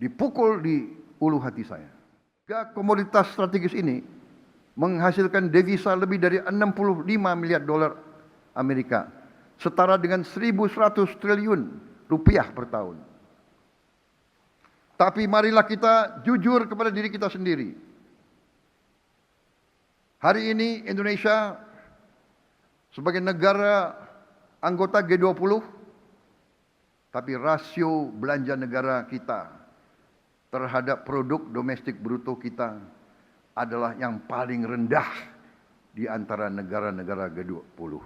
dipukul di ulu hati saya. Tiga komoditas strategis ini menghasilkan devisa lebih dari 65 miliar dolar Amerika, setara dengan 1.100 triliun rupiah per tahun. Tapi marilah kita jujur kepada diri kita sendiri. Hari ini Indonesia sebagai negara anggota G20, tapi rasio belanja negara kita terhadap produk domestik bruto kita adalah yang paling rendah di antara negara-negara G20.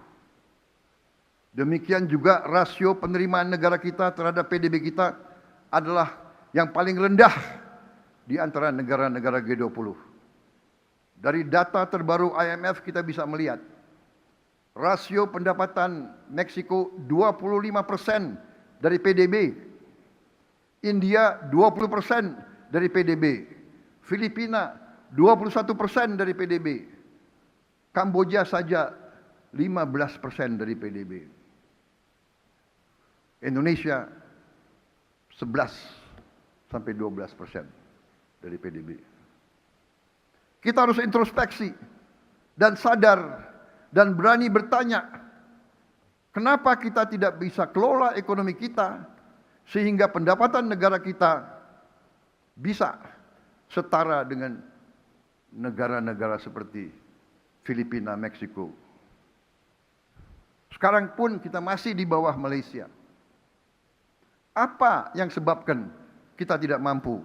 Demikian juga rasio penerimaan negara kita terhadap PDB kita adalah yang paling rendah di antara negara-negara G20. Dari data terbaru IMF kita bisa melihat rasio pendapatan Meksiko 25% dari PDB, India 20% dari PDB, Filipina 21% dari PDB, Kamboja saja 15% dari PDB, Indonesia 11-12% dari PDB. Kita harus introspeksi dan sadar dan berani bertanya, kenapa kita tidak bisa kelola ekonomi kita sehingga pendapatan negara kita bisa setara dengan negara-negara seperti Filipina, Meksiko. Sekarang pun kita masih di bawah Malaysia. Apa yang sebabkan kita tidak mampu?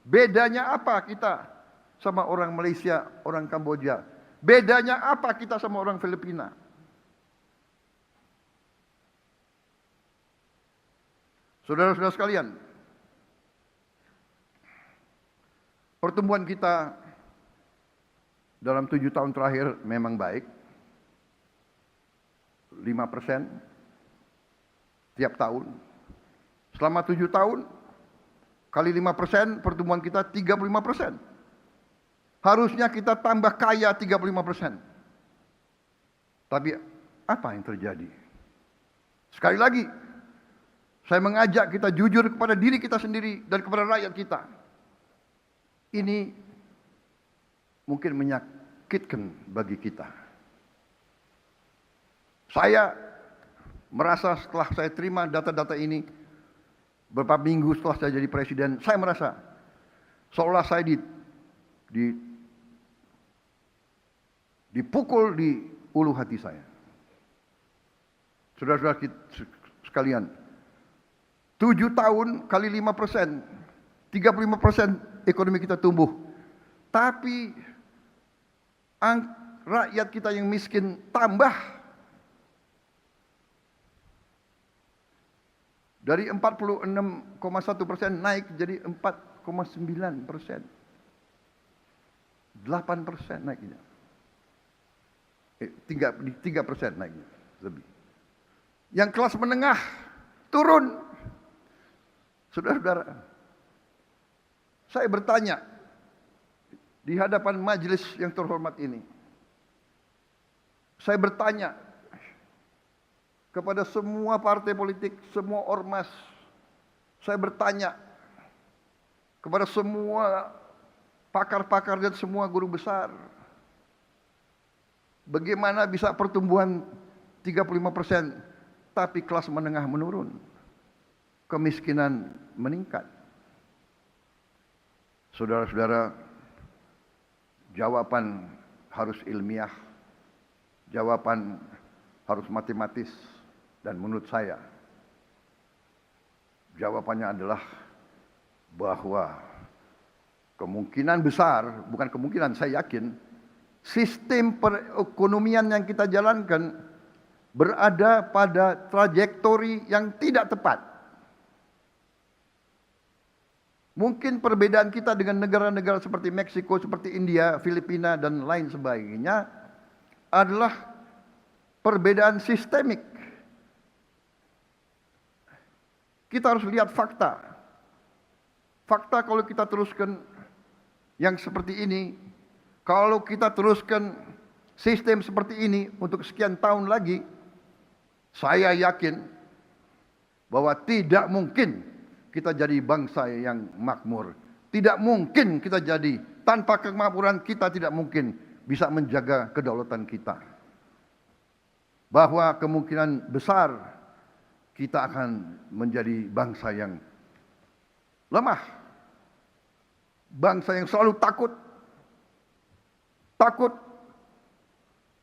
Bedanya apa kita sama orang Malaysia, orang Kamboja? Bedanya apa kita sama orang Filipina? Saudara-saudara sekalian, pertumbuhan kita dalam 7 tahun terakhir memang baik. 5% tiap tahun. Selama 7 tahun, kali 5% pertumbuhan kita 35%. Harusnya kita tambah kaya 35%. Tapi apa yang terjadi? Sekali lagi, saya mengajak kita jujur kepada diri kita sendiri dan kepada rakyat kita. Ini mungkin menyakitkan bagi kita. Saya merasa setelah saya terima data-data ini, beberapa minggu setelah saya jadi presiden, saya merasa seolah saya dipukul di ulu hati saya. Saudara-saudara sekalian, 7 tahun kali 5%, 35% ekonomi kita tumbuh. Tapi rakyat kita yang miskin tambah. Dari 46,1% naik jadi 4,9%. 8% naiknya. 3% naiknya lebih. Yang kelas menengah turun. Saudara-saudara, saya bertanya di hadapan majelis yang terhormat ini. Saya bertanya kepada semua partai politik, semua ormas. Saya bertanya kepada semua pakar-pakar dan semua guru besar. Bagaimana bisa pertumbuhan 35% tapi kelas menengah menurun? Kemiskinan meningkat. Saudara-saudara, jawaban harus ilmiah. Jawaban harus matematis. Dan menurut saya, jawabannya adalah bahwa kemungkinan besar, bukan kemungkinan, saya yakin, sistem perekonomian yang kita jalankan berada pada trajektori yang tidak tepat. Mungkin perbedaan kita dengan negara-negara seperti Meksiko, seperti India, Filipina, dan lain sebagainya adalah perbedaan sistemik. Kita harus lihat fakta. Fakta kalau kita teruskan yang seperti ini, kalau kita teruskan sistem seperti ini untuk sekian tahun lagi, saya yakin bahwa tidak mungkin kita jadi bangsa yang makmur. Tidak mungkin kita jadi, tanpa kemakmuran kita tidak mungkin bisa menjaga kedaulatan kita. Bahwa kemungkinan besar kita akan menjadi bangsa yang lemah. Bangsa yang selalu takut. Takut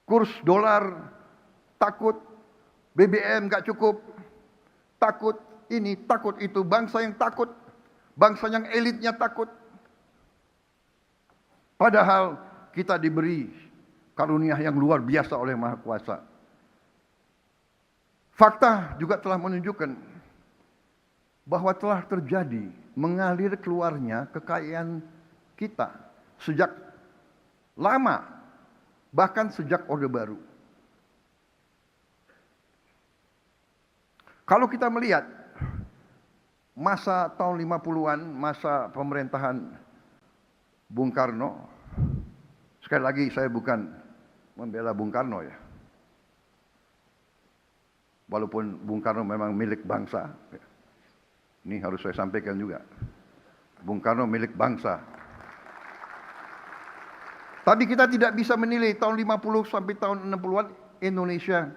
kurs dolar, takut BBM gak cukup, takut ini, takut itu. Bangsa yang takut, bangsa yang elitnya takut. Padahal kita diberi karunia yang luar biasa oleh Maha Kuasa. Fakta juga telah menunjukkan bahwa telah terjadi mengalir keluarnya kekayaan kita sejak lama, bahkan sejak Orde Baru. Kalau kita melihat masa tahun 50-an, masa pemerintahan Bung Karno, sekali lagi saya bukan membela Bung Karno ya. Walaupun Bung Karno memang milik bangsa. Ini harus saya sampaikan juga. Bung Karno milik bangsa. Tapi kita tidak bisa menilai tahun 50 sampai tahun 60-an Indonesia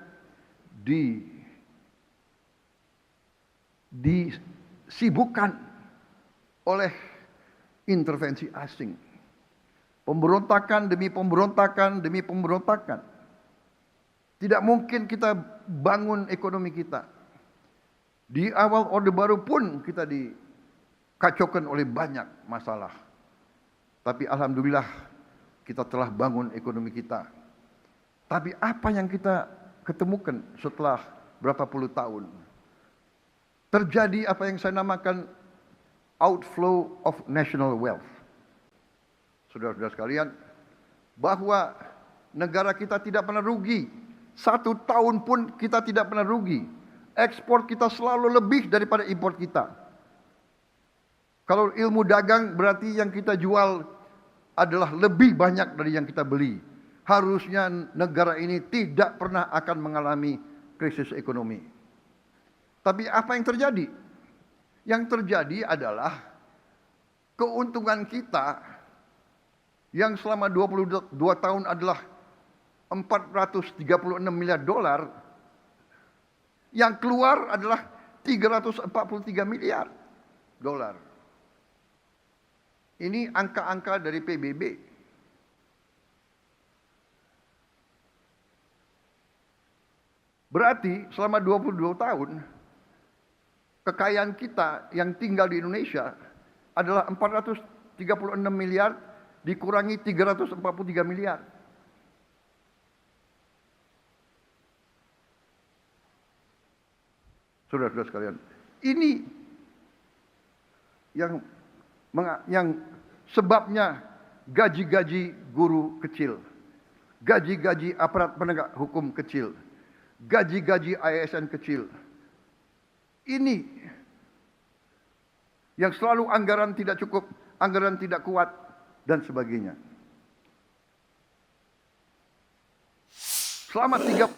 disibukkan oleh intervensi asing. Pemberontakan demi pemberontakan demi pemberontakan. Tidak mungkin kita bangun ekonomi kita. Di awal Orde Baru pun kita dikacaukan oleh banyak masalah. Tapi alhamdulillah kita telah bangun ekonomi kita. Tapi apa yang kita ketemukan setelah berapa puluh tahun? Terjadi apa yang saya namakan outflow of national wealth. Saudara-saudara sekalian, bahwa negara kita tidak pernah rugi. 1 tahun pun kita tidak pernah rugi. Ekspor kita selalu lebih daripada impor kita. Kalau ilmu dagang berarti yang kita jual adalah lebih banyak dari yang kita beli. Harusnya negara ini tidak pernah akan mengalami krisis ekonomi. Tapi apa yang terjadi? Yang terjadi adalah keuntungan kita yang selama 22 tahun adalah 436 miliar dolar, yang keluar adalah 343 miliar dolar. Ini angka-angka dari PBB. Berarti selama 22 tahun, kekayaan kita yang tinggal di Indonesia adalah 436 miliar dikurangi 343 miliar. Saudara-saudara sekalian, ini yang sebabnya gaji-gaji guru kecil, gaji-gaji aparat penegak hukum kecil, gaji-gaji ASN kecil. Ini yang selalu anggaran tidak cukup, anggaran tidak kuat, dan sebagainya. Selama 3